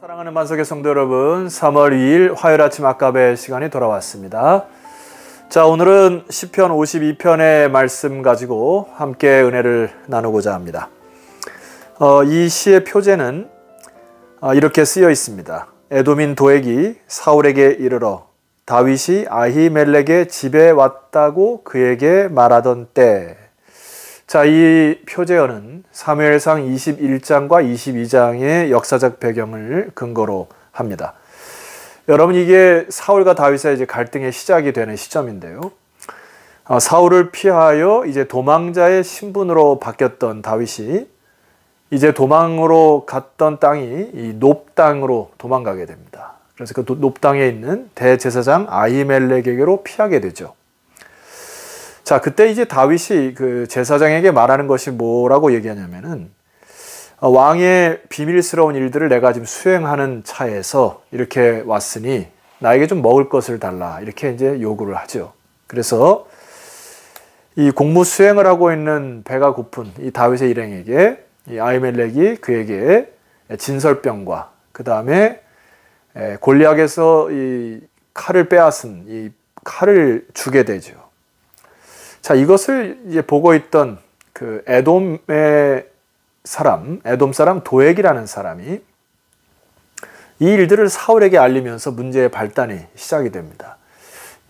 사랑하는 만석의 성도 여러분, 3월 2일 화요일 아침 악가배 시간이 돌아왔습니다. 자, 오늘은 시편 52편의 말씀 가지고 함께 은혜를 나누고자 합니다. 이 시의 표제는 이렇게 쓰여 있습니다. 에돔인 도액이 사울에게 이르러 다윗이 아히멜렉의 집에 왔다고 그에게 말하던 때. 자, 이 표제어는 사무엘상 21장과 22장의 역사적 배경을 근거로 합니다. 여러분, 이게 사울과 다윗의 이제 갈등의 시작이 되는 시점인데요. 사울을 피하여 이제 도망자의 신분으로 바뀌었던 다윗이 이제 도망으로 갔던 땅이 이 놉 땅으로 도망가게 됩니다. 그래서 그 놉 땅에 있는 대제사장 아히멜렉에게로 피하게 되죠. 자, 그때 이제 다윗이 그 제사장에게 말하는 것이 뭐라고 얘기하냐면은 왕의 비밀스러운 일들을 내가 지금 수행하는 차에서 이렇게 왔으니 나에게 좀 먹을 것을 달라, 이렇게 이제 요구를 하죠. 그래서 이 공무 수행을 하고 있는 배가 고픈 이 다윗의 일행에게 이 아히멜렉이 그에게 진설병과 그 다음에 골리앗에서 이 칼을 빼앗은 이 칼을 주게 되죠. 자, 이것을 이제 보고 있던 그 에돔 사람 도액이라는 사람이 이 일들을 사울에게 알리면서 문제의 발단이 시작이 됩니다.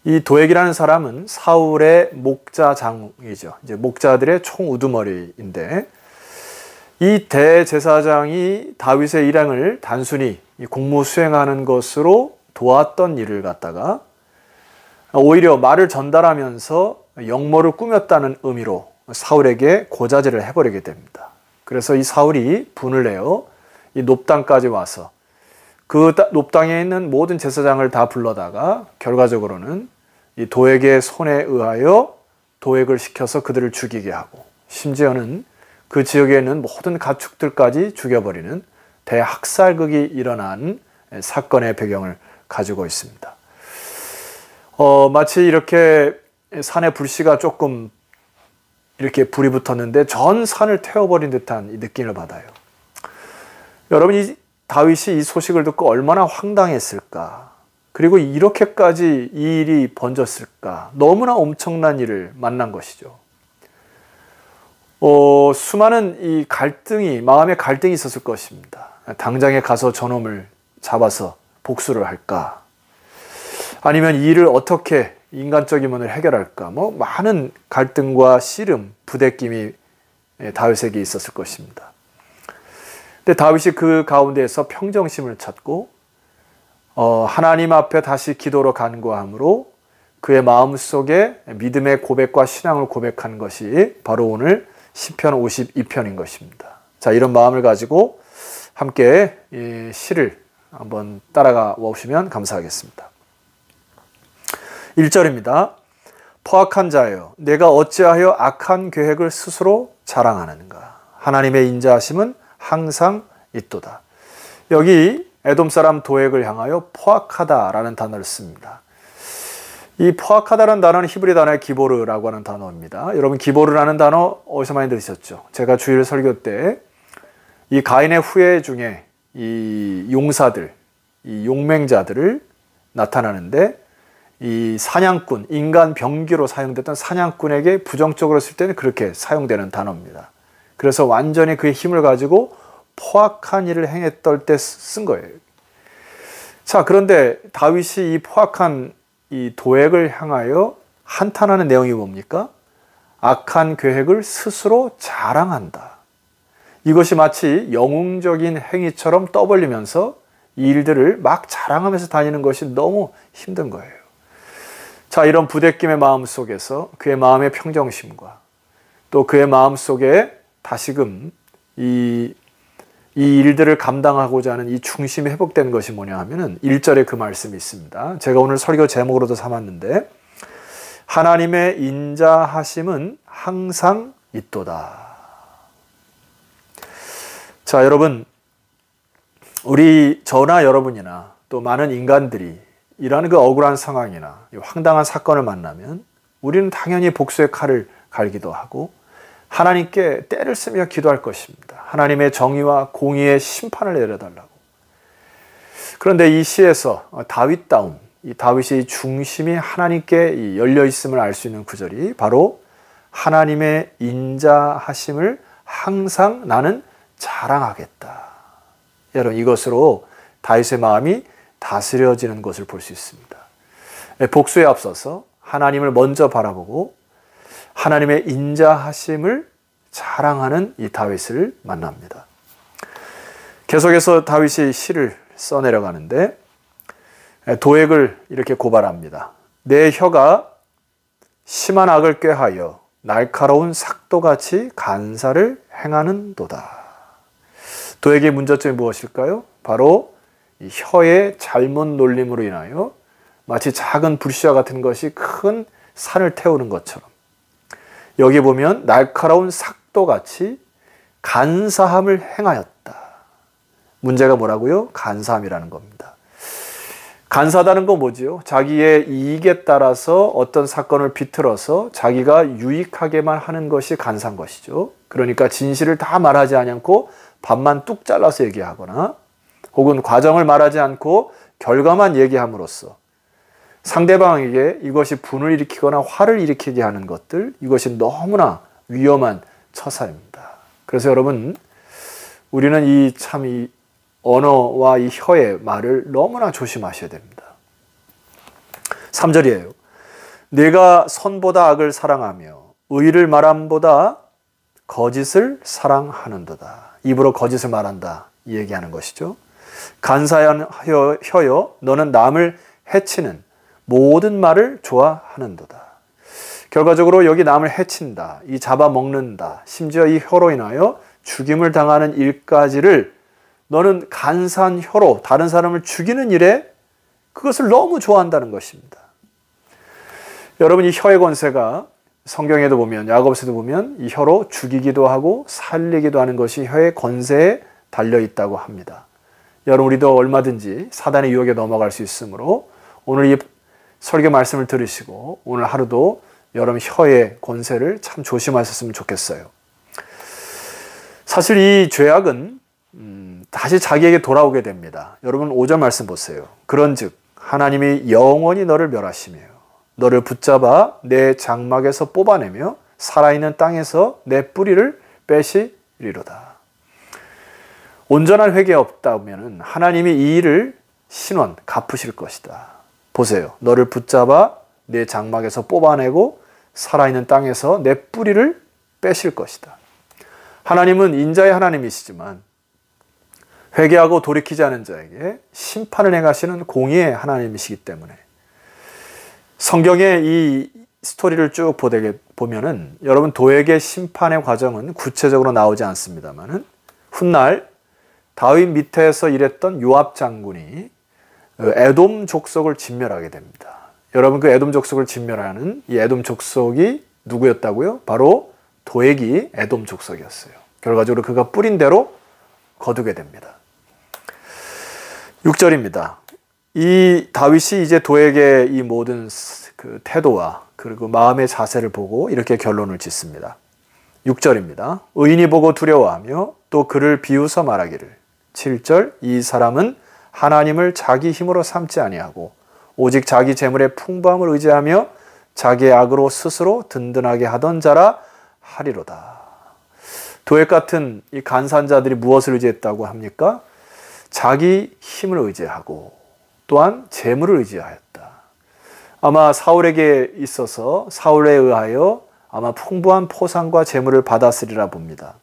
이 도액이라는 사람은 사울의 목자장이죠. 이제 목자들의 총 우두머리인데, 이 대제사장이 다윗의 일행을 단순히 공무 수행하는 것으로 도왔던 일을 갖다가 오히려 말을 전달하면서 역모를 꾸몄다는 의미로 사울에게 고자질을 해버리게 됩니다. 그래서 이 사울이 분을 내어 이 놉 땅까지 와서 그 놉 땅에 있는 모든 제사장을 다 불러다가 결과적으로는 이 도액의 손에 의하여 도액을 시켜서 그들을 죽이게 하고, 심지어는 그 지역에 있는 모든 가축들까지 죽여버리는 대학살극이 일어난 사건의 배경을 가지고 있습니다. 마치 이렇게 산에 불씨가 조금 이렇게 불이 붙었는데 전 산을 태워버린 듯한 이 느낌을 받아요. 여러분, 이 다윗이 이 소식을 듣고 얼마나 황당했을까? 그리고 이렇게까지 이 일이 번졌을까? 너무나 엄청난 일을 만난 것이죠. 수많은 이 갈등이, 마음의 갈등이 있었을 것입니다. 당장에 가서 저놈을 잡아서 복수를 할까? 아니면 이 일을 어떻게 인간적인 면을 해결할까? 많은 갈등과 씨름, 부대낌이 다윗에게 있었을 것입니다. 근데 다윗이 그 가운데에서 평정심을 찾고 하나님 앞에 다시 기도로 간구함으로 그의 마음속에 믿음의 고백과 신앙을 고백한 것이 바로 오늘 시편 52편인 것입니다. 자, 이런 마음을 가지고 함께 이 시를 한번 따라가 보시면 감사하겠습니다. 1절입니다. 포악한 자여, 내가 어찌하여 악한 계획을 스스로 자랑하는가? 하나님의 인자하심은 항상 있도다. 여기 에돔 사람 도액을 향하여 포악하다라는 단어를 씁니다. 이 포악하다라는 단어는 히브리 단어의 기보르라고 하는 단어입니다. 여러분, 기보르라는 단어 어디서 많이 들으셨죠? 제가 주일 설교 때 이 가인의 후예 중에 이 용사들, 이 용맹자들을 나타나는데, 이 사냥꾼, 인간 병기로 사용됐던 사냥꾼에게 부정적으로 쓸 때는 그렇게 사용되는 단어입니다. 그래서 완전히 그의 힘을 가지고 포악한 일을 행했던 때 쓴 거예요. 자, 그런데 다윗이 이 포악한 이 도액을 향하여 한탄하는 내용이 뭡니까? 악한 계획을 스스로 자랑한다. 이것이 마치 영웅적인 행위처럼 떠벌리면서 이 일들을 막 자랑하면서 다니는 것이 너무 힘든 거예요. 자, 이런 부대낌의 마음 속에서 그의 마음의 평정심과 또 그의 마음 속에 다시금 이 일들을 감당하고자 하는 이 중심이 회복되는 것이 뭐냐 하면은 1절에 그 말씀이 있습니다. 제가 오늘 설교 제목으로도 삼았는데, 하나님의 인자하심은 항상 있도다. 자, 여러분, 저나 여러분이나 또 많은 인간들이 이러한 그 억울한 상황이나 황당한 사건을 만나면 우리는 당연히 복수의 칼을 갈기도 하고 하나님께 때를 쓰며 기도할 것입니다. 하나님의 정의와 공의의 심판을 내려달라고. 그런데 이 시에서 다윗다움, 이 다윗의 중심이 하나님께 열려 있음을 알 수 있는 구절이 바로 하나님의 인자하심을 항상 나는 자랑하겠다. 여러분, 이것으로 다윗의 마음이 다스려지는 것을 볼 수 있습니다. 복수에 앞서서 하나님을 먼저 바라보고 하나님의 인자하심을 자랑하는 이 다윗을 만납니다. 계속해서 다윗이 시를 써내려가는데 도액을 이렇게 고발합니다. 내 혀가 심한 악을 꾀하여 날카로운 삭도같이 간사를 행하는도다. 도액의 문제점이 무엇일까요? 바로 이 혀의 잘못 놀림으로 인하여 마치 작은 불씨와 같은 것이 큰 산을 태우는 것처럼 여기 보면 날카로운 삭도같이 간사함을 행하였다. 문제가 뭐라고요? 간사함이라는 겁니다. 간사하다는 건 뭐지요? 자기의 이익에 따라서 어떤 사건을 비틀어서 자기가 유익하게만 하는 것이 간사한 것이죠. 그러니까 진실을 다 말하지 않고 반만 뚝 잘라서 얘기하거나 혹은 과정을 말하지 않고 결과만 얘기함으로써 상대방에게 이것이 분을 일으키거나 화를 일으키게 하는 것들, 이것이 너무나 위험한 처사입니다. 그래서 여러분, 우리는 이 언어와 이 혀의 말을 너무나 조심하셔야 됩니다. 3절이에요. 내가 선보다 악을 사랑하며 의를 말함보다 거짓을 사랑하는도다. 입으로 거짓을 말한다, 이 얘기하는 것이죠. 간사한 혀여, 너는 남을 해치는 모든 말을 좋아하는도다. 결과적으로 여기 남을 해친다, 이 잡아먹는다, 심지어 이 혀로 인하여 죽임을 당하는 일까지를 너는 간사한 혀로 다른 사람을 죽이는 일에 그것을 너무 좋아한다는 것입니다. 여러분, 이 혀의 권세가 성경에도 보면, 야고보서도 보면 이 혀로 죽이기도 하고 살리기도 하는 것이 혀의 권세에 달려있다고 합니다. 여러분, 우리도 얼마든지 사단의 유혹에 넘어갈 수 있으므로 오늘 이 설교 말씀을 들으시고 오늘 하루도 여러분 혀의 권세를 참 조심하셨으면 좋겠어요. 사실 이 죄악은 다시 자기에게 돌아오게 됩니다. 여러분 5절 말씀 보세요. 그런즉 하나님이 영원히 너를 멸하시며 너를 붙잡아 내 장막에서 뽑아내며 살아있는 땅에서 내 뿌리를 빼시리로다. 온전한 회개 없다면 하나님이 이 일을 신원 갚으실 것이다. 보세요. 너를 붙잡아 내 장막에서 뽑아내고 살아있는 땅에서 내 뿌리를 빼실 것이다. 하나님은 인자의 하나님이시지만 회개하고 돌이키지 않은 자에게 심판을 행하시는 공의의 하나님이시기 때문에 성경의 이 스토리를 쭉 보면은 여러분 도액의 심판의 과정은 구체적으로 나오지 않습니다만은 훗날 다윗 밑에서 일했던 요압 장군이 에돔 족속을 진멸하게 됩니다. 여러분 그 에돔 족속을 진멸하는 이 에돔 족속이 누구였다고요? 바로 도액이 에돔 족속이었어요. 결과적으로 그가 뿌린 대로 거두게 됩니다. 6절입니다. 이 다윗이 이제 도액의 이 모든 그 태도와 그리고 마음의 자세를 보고 이렇게 결론을 짓습니다. 6절입니다. 의인이 보고 두려워하며 또 그를 비웃어 말하기를 7절 이 사람은 하나님을 자기 힘으로 삼지 아니하고 오직 자기 재물의 풍부함을 의지하며 자기의 악으로 스스로 든든하게 하던 자라 하리로다. 도액 같은 이 간사한 자들이 무엇을 의지했다고 합니까? 자기 힘을 의지하고 또한 재물을 의지하였다. 아마 사울에게 있어서 사울에 의하여 아마 풍부한 포상과 재물을 받았으리라 봅니다.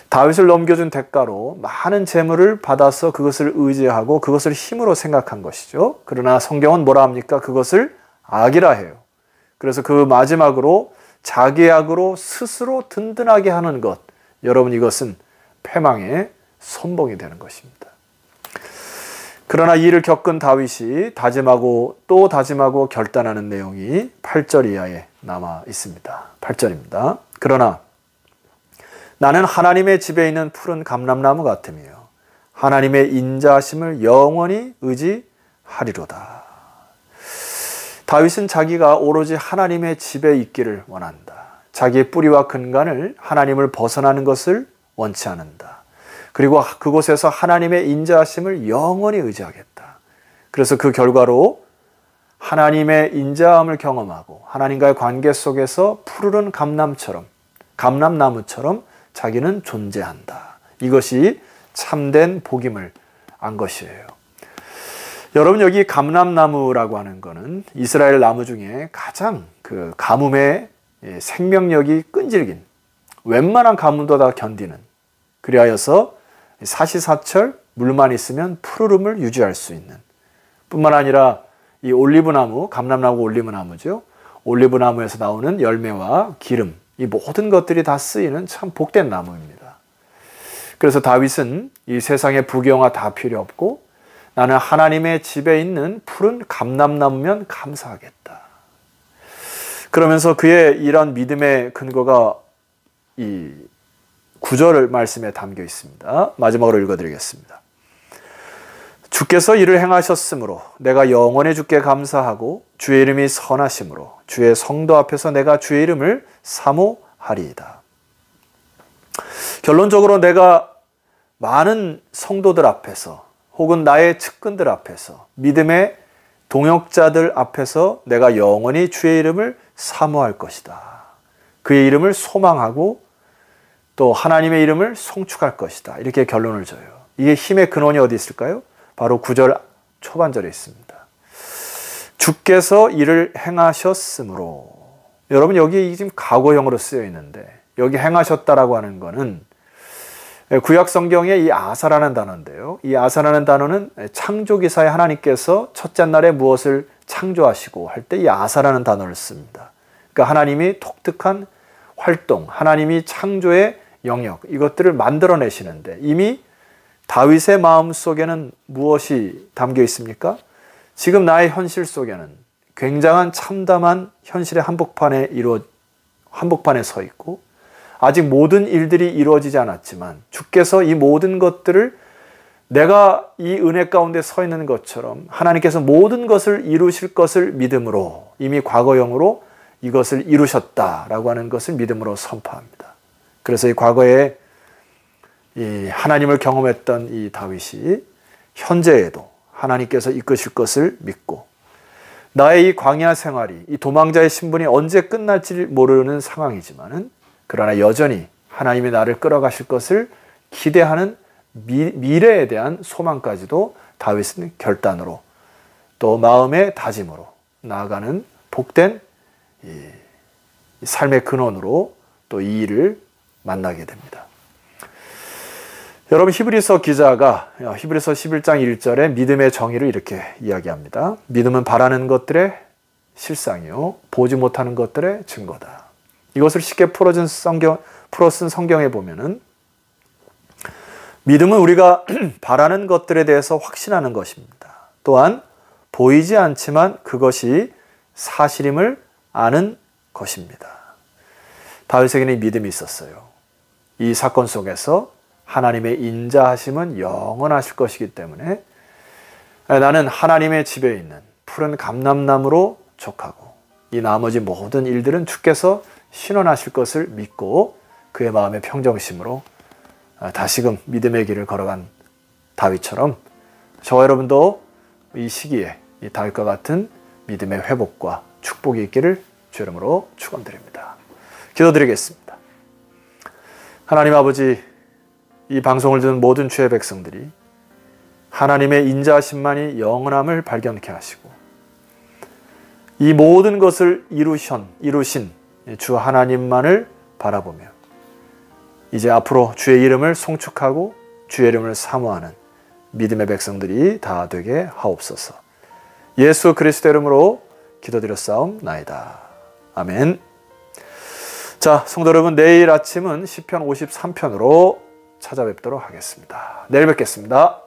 다윗을 넘겨준 대가로 많은 재물을 받아서 그것을 의지하고 그것을 힘으로 생각한 것이죠. 그러나 성경은 뭐라 합니까? 그것을 악이라 해요. 그래서 그 마지막으로 자기의 악으로 스스로 든든하게 하는 것, 여러분 이것은 패망의 선봉이 되는 것입니다. 그러나 이 일을 겪은 다윗이 다짐하고 또 다짐하고 결단하는 내용이 8절 이하에 남아 있습니다. 8절입니다. 그러나 나는 하나님의 집에 있는 푸른 감람나무 같으며 하나님의 인자하심을 영원히 의지하리로다. 다윗은 자기가 오로지 하나님의 집에 있기를 원한다. 자기의 뿌리와 근간을 하나님을 벗어나는 것을 원치 않는다. 그리고 그곳에서 하나님의 인자하심을 영원히 의지하겠다. 그래서 그 결과로 하나님의 인자함을 경험하고 하나님과의 관계 속에서 푸르른 감람나무처럼 자기는 존재한다. 이것이 참된 복임을 안 것이에요. 여러분, 여기 감람나무라고 하는 것은 이스라엘 나무 중에 가장 그 가뭄의 생명력이 끈질긴, 웬만한 가뭄도 다 견디는, 그리하여서 사시사철 물만 있으면 푸르름을 유지할 수 있는, 뿐만 아니라 이 올리브나무, 감람나무 올리브나무죠. 올리브나무에서 나오는 열매와 기름, 이 모든 것들이 다 쓰이는 참 복된 나무입니다. 그래서 다윗은 이 세상의 부경화 다 필요 없고 나는 하나님의 집에 있는 푸른 감람나무면 감사하겠다. 그러면서 그의 이런 믿음의 근거가 이 9절 말씀에 담겨 있습니다. 마지막으로 읽어드리겠습니다. 주께서 이를 행하셨으므로 내가 영원히 주께 감사하고 주의 이름이 선하심으로 주의 성도 앞에서 내가 주의 이름을 사모하리이다. 결론적으로 내가 많은 성도들 앞에서 혹은 나의 측근들 앞에서 믿음의 동역자들 앞에서 내가 영원히 주의 이름을 사모할 것이다. 그의 이름을 소망하고 또 하나님의 이름을 송축할 것이다. 이렇게 결론을 줘요. 이게 힘의 근원이 어디 있을까요? 바로 9절 초반절에 있습니다. 주께서 이를 행하셨으므로. 여러분, 여기 지금 과거형으로 쓰여 있는데 여기 행하셨다라고 하는 것은 구약 성경의 이 아사라는 단어인데요. 이 아사라는 단어는 창조기사에 하나님께서 첫째 날에 무엇을 창조하시고 할 때 이 아사라는 단어를 씁니다. 그러니까 하나님이 독특한 활동, 하나님이 창조의 영역, 이것들을 만들어내시는데 이미 다윗의 마음 속에는 무엇이 담겨 있습니까? 지금 나의 현실 속에는 굉장한 참담한 현실의 한복판에 서 있고 아직 모든 일들이 이루어지지 않았지만 주께서 이 모든 것들을 내가 이 은혜 가운데 서 있는 것처럼 하나님께서 모든 것을 이루실 것을 믿음으로 이미 과거형으로 이것을 이루셨다라고 하는 것을 믿음으로 선포합니다. 그래서 이 과거에 이 하나님을 경험했던 이 다윗이 현재에도 하나님께서 이끄실 것을 믿고 나의 이 광야 생활이 이 도망자의 신분이 언제 끝날지 모르는 상황이지만은 그러나 여전히 하나님이 나를 끌어가실 것을 기대하는 미래에 대한 소망까지도 다윗은 결단으로 또 마음의 다짐으로 나아가는 복된 이 삶의 근원으로 또 이 일을 만나게 됩니다. 여러분, 히브리서 기자가 히브리서 11장 1절에 믿음의 정의를 이렇게 이야기합니다. 믿음은 바라는 것들의 실상이요 보지 못하는 것들의 증거다. 이것을 쉽게 풀어 쓴 성경에 보면은 믿음은 우리가 바라는 것들에 대해서 확신하는 것입니다. 또한 보이지 않지만 그것이 사실임을 아는 것입니다. 다윗에게는 믿음이 있었어요. 이 사건 속에서 하나님의 인자하심은 영원하실 것이기 때문에 나는 하나님의 집에 있는 푸른 감람나무로 족하고 이 나머지 모든 일들은 주께서 신원하실 것을 믿고 그의 마음의 평정심으로 다시금 믿음의 길을 걸어간 다윗처럼 저와 여러분도 이 시기에 이 다윗과 같은 믿음의 회복과 축복이 있기를 주 이름으로 축원드립니다. 기도드리겠습니다. 하나님 아버지, 이 방송을 듣는 모든 주의 백성들이 하나님의 인자하심만이 영원함을 발견케 하시고 이 모든 것을 이루신 주 하나님만을 바라보며 이제 앞으로 주의 이름을 송축하고 주의 이름을 사모하는 믿음의 백성들이 다 되게 하옵소서. 예수 그리스도 이름으로 기도드렸사옵나이다. 아멘. 자, 성도 여러분, 내일 아침은 시편 53편으로 찾아뵙도록 하겠습니다. 내일 뵙겠습니다.